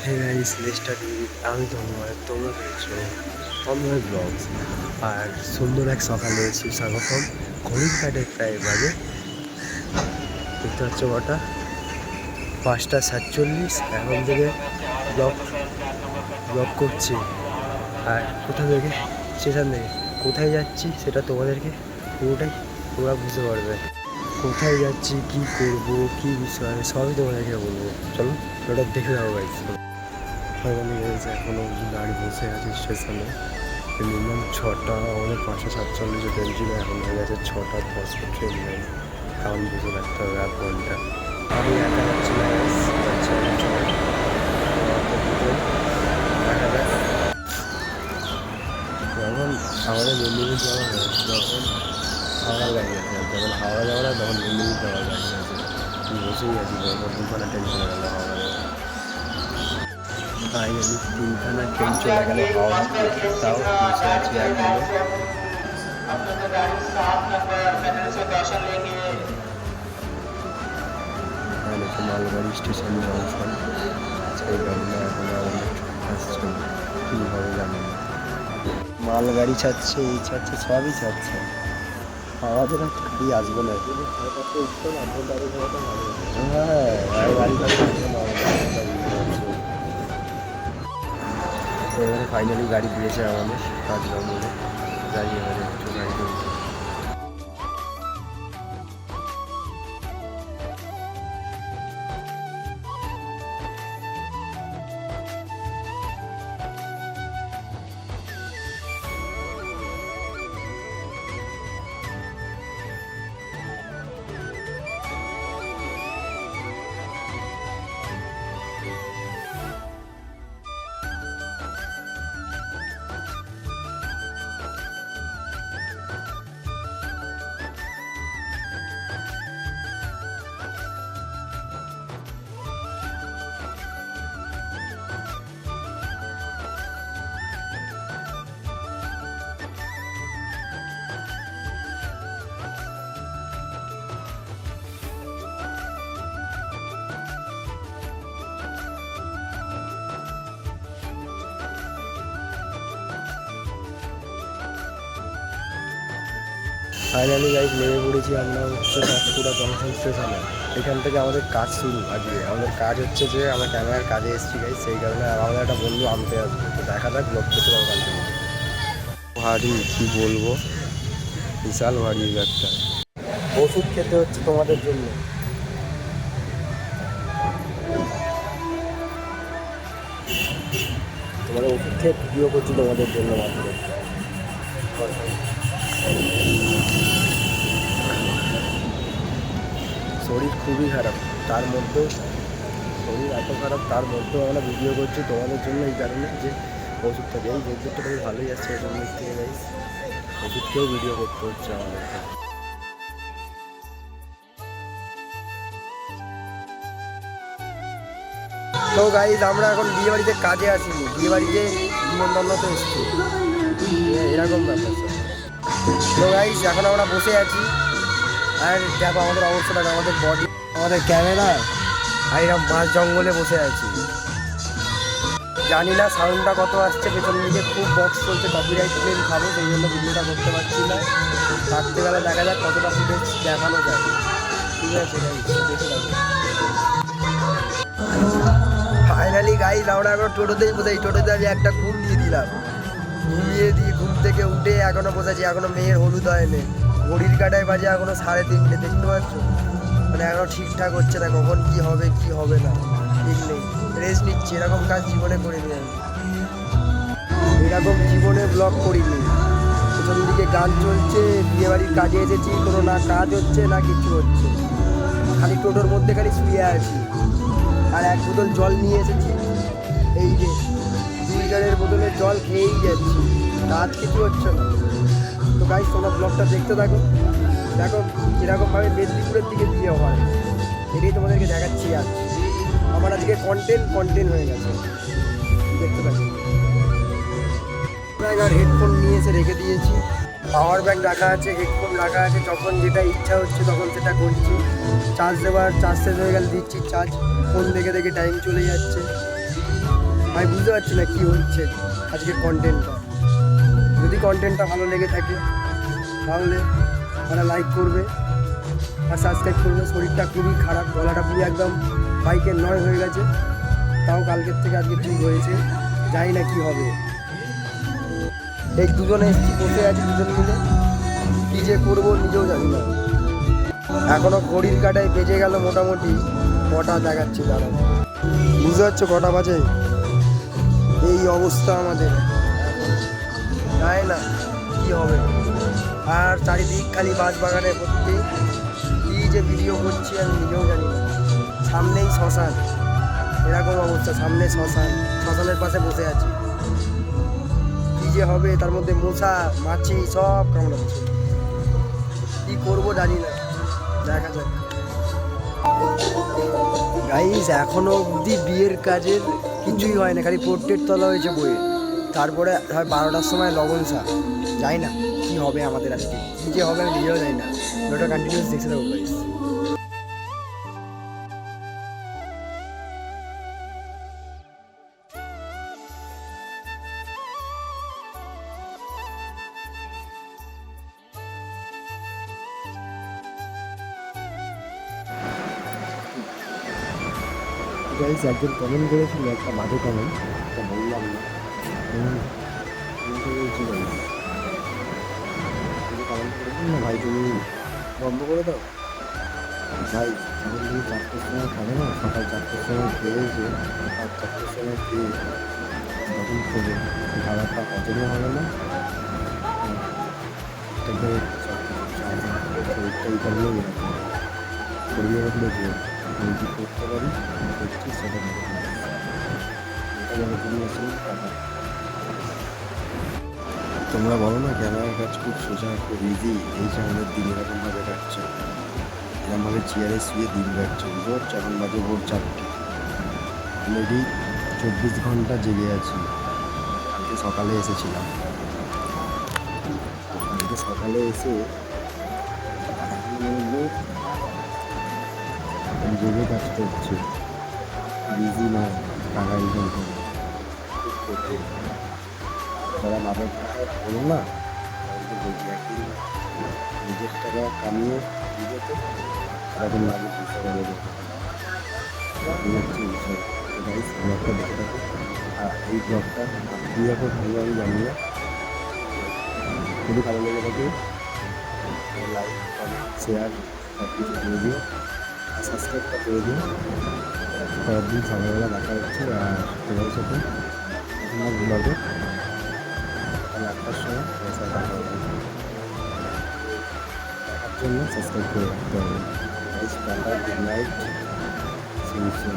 Hey guys, Leicester আমি তন্ময়, তোমরা দেখছো তন্ময় ব্লগস। আর সুন্দর এক সকালে সুস্বাগতম। ঘড়ির কাটে প্রায় বাজে, দেখতে পাচ্ছ কটা, 5:47। এখন থেকে ব্লগ ব্লগ করছি। আর কোথা থেকে, স্টেশন থেকে কোথায় যাচ্ছি সেটা তোমাদেরকে পুরোটাই তোমরা বুঝতে পারবে। কোথায় যাচ্ছি, কী করবো, কী বিষয়, সবই তোমাদেরকে বলবো। চলো ওটা দেখে যাবো গাইস। ফাইনালি গেছে, এখনও গাড়ি বসে আছে স্টেশনে। মিনিমাম 6টা, আমাদের 5:47 ট্রেন ছিল, এখন হয়ে গেছে 6:10 ট্রেন নেই। কারণ বসে থাকতে হবে 1 ঘন্টা। আমি একা যাচ্ছি না, যখন আমাদের মেদিনীপুর যাওয়া হয়, যখন হাওড়া গাড়ি আছে, যখন হাওড়া যাওয়া হয় তখন মেদিনীপুর যাওয়ার গাড়ি আছে। বসেই আছি, যখন 2খানা ট্রেন চলে গেল হাওড়া যাওয়া। ফাইনালি 3খানা ট্রেন চলে গেল হাওড়া, তাও বসে আছি এখনো। মালগাড়ি স্টেশন জংশন, সেই গাড়িটা এখনো আমাদের আসছে, কী হবে জানি না। মালগাড়ি ছাড়ছে, এই ছাড়ছে, সবই ছাড়ছে। আমাদের আর গাড়ি আসবে না। হ্যাঁ, গাড়ি এবারে ফাইনালি গাড়ি দিয়েছে আমাদের 5 নম্বরে। যাই এবারে একটু গাড়িতে উঠে। ফাইনালি গাইজ নেমে পড়েছি আমরা হচ্ছে পাঁশকুড়া জংশন স্টেশনে। এখান থেকে আমাদের কাজ শুরু। আজকে আমাদের কাজ হচ্ছে যে আমরা ক্যামেরার কাজে এসেছি গাইজ, সেই কারণে আমাদের একটা বন্ধু আনতে আসবে। তো দেখা যাক ব্লগ করতে পারবো কাল থেকে। ভারী, কী বলবো, বিশাল ভারী একটা ওষুধ খেতে হচ্ছে তোমাদের জন্য। তোমাদের ওষুধ খেয়ে ভিডিও করছি তোমাদের জন্য মাত্র। শরীর খুবই খারাপ, তার মধ্যেও শরীর এত খারাপ, তার মধ্যেও আমরা ভিডিও করছি তোমাদের জন্য, এই কারণে যে ওষুধটা দিই। এই ওষুধটা খুবই ভালোই আসছে ওষুধ দিক থেকে গাইজ। ওষুধকেও ভিডিও করতে হচ্ছে আমাদেরকে। তো গাইজ আমরা এখন বিয়ে বাড়িতে কাজে আসিনি, বিয়ে বাড়িতে নিমন্ত্রণতে এসছি, এরকম ব্যাপার। তো গাইজ এখন আমরা বসে আছি, আর দেখো আমাদের অবস্থাটা, আমাদের বডি, আমাদের ক্যামেরা, আর এরকম মাঝ জঙ্গলে বসে আছি। জানি না সাউন্ডটা কত আসছে, পেছন দিকে খুব বক্স চলছে, কপিরাইট ক্লেম খাবো, সেই জন্য ভিডিওটা করতে পারছি না। রাত্রিবেলা দেখা যাক কতটা ফুটেজ দেখানো যায়। ঠিক আছে গাইজ, দেখে যাবো। ফাইনালি গাইজ আমরা এখন টোটোতেই বসে, টোটোতে আমি একটা ঘুম দিয়ে দিলাম। ঘুম থেকে উঠে এখনো বসেছি, এখনো মেয়ের হলুদ হয়নি। ঘড়ির কাটায় বাজে এখনো 3:30, দেখতে পাচ্ছ? মানে এখনো ঠিকঠাক হচ্ছে না, কখন কি হবে কি হবে না ঠিক নেই। রেস্ট নিচ্ছি, এরকম কাজ জীবনে করিনি আমি, এরকম জীবনে ব্লগ করিনি। প্রথম দিকে গান চলছে, বিয়েবাড়ির কাজে এসেছি, কোনো না কাজ হচ্ছে না কিছু হচ্ছে, খালি টোটোর মধ্যে খালি শুয়ে আছি। আর 1 বোতল জল নিয়ে এসেছি, এই যে 2 লিটারের বোতলের জল খেয়েই যাচ্ছি, কাজ কিছু হচ্ছে না। তো গাইস তোমরা ব্লগটা দেখতে থাকো, দেখো এরকমভাবে মেদিনীপুরের দিকে বিয়ে হয়, এটাই তোমাদেরকে দেখাচ্ছি। আজ আমার আজকে কন্টেন্ট হয়ে গেছে, দেখতে থাকো। আর হেডফোন নিয়ে এসে রেখে দিয়েছি, পাওয়ার ব্যাংক রাখা আছে, হেডফোন রাখা আছে, যখন যেটা ইচ্ছা হচ্ছে তখন সেটা করছি। চার্জ শেষ হয়ে গেলে দিচ্ছি চার্জ, ফোন দেখে দেখে টাইম চলে যাচ্ছে। আমি বুঝতে পারছি না কী হচ্ছে আজকের কন্টেন্টটা। যদি কন্টেন্টটা ভালো লেগে থাকে তাহলে তারা লাইক করবে আর সাবস্ক্রাইব করবে। শরীরটা খুবই খারাপ, গলাটা পুরো একদম বাইকের নয় হয়ে গেছে, তাও কালকের থেকে আজকে ঠিক হয়েছে, জানি না কী হবে। এই দুজনে এসছি, বসে আছি দুজন মিলে, কী যে করবো নিজেও জানি না। এখনও ঘড়ির কাটায় বেজে গেল মোটামুটি কটা দেখাচ্ছি, দাঁড়াও বুঝতে পারছো কটা বাজে? এই অবস্থা আমাদের, জানি না কী হবে। আর চারিদিক খালি বাঁশ বাগানে ভর্তি, কী যে ভিডিও করছি আমি নিজেও জানি না। সামনেই শ্মশান, এরকম অবস্থা, সামনে শ্মশান, শ্মশানের পাশে বসে আছি। কী যে হবে, তার মধ্যে মশা মাছি সব কামড়াচ্ছে, কী করবো জানি না, দেখা যাক। গাইস এখনো অবধি বিয়ের কাজের কিছুই হয় না, খালি পোর্ট্রেট তোলা হয়েছে বইয়ে। তারপরে হয় 12টার সময় লবণ শাহ, যাই না কী হবে আমাদের আজকে, কী যে হবে আমি নিজেও জানি না। ওটা কন্টিনিউস দেখতে থাকবো গাইস। গাইস একজন কমেন্ট করেছিল, একটা বাজে কমেন্ট, এটা বললাম না। বলছি গাইস, কমেন্ট করেছিল না ভাই, তুমি বন্ধ করে দাও ভাই। যখন তুমি 4টের সময় খাবে না, সকাল 4টের সময় খেয়ে যে আর 4টের সময় খেয়ে যখন খেলে খাবারটা হজমও হবে না, এটাকে শরীরটা এই কারণেই এরকম। শরীরে রাখলে যে আমি কী করতে পারি করছি সেটা এটা যেন তুমি আসলে টাকা। তোমরা বলো না ক্যামেরার কাজ খুব সোজা খুব ইজি, এই যে আমাদের দিন এরকমভাবে কাটছে, এরকমভাবে চেয়ারে শুয়ে দিন কাটছে। বুঝতে পারছো? এখন বাজে ভোর 4টে, অলরেডি 24 ঘন্টা জেগে আছি। কালকে সকালে এসেছিলাম, কালকে সকালে এসে জেগে কাজ করছে, বিজি নয়, টাকা ইনকাম করে খুব কঠিন। যারা বাবার টাকা বলো না, তাদেরকে বলছি একদিন নিজের টাকা কামিয়ে নিজেতে এরকম লাগে পয়সা বলে যেতে হচ্ছে বিষয়। গাইস ব্লগটা দেখে থাকো, আর এই ব্লগটা আপনি এখন ভালো আমি জানি না, যদি ভালো লেগে থাকে লাইক কমেন্ট শেয়ার সব কিছু করে দিও আর সাবস্ক্রাইবটা করে দিও। পরের দিন সকালবেলা দেখা হচ্ছে আর তোমাদের সাথে আমার ব্লগে সকাল 8টার সময় পয়সা দেখা হবে। দেখার জন্য সাবস্ক্রাইব করে রাখতে হবে। Guys tata, good night, see you soon.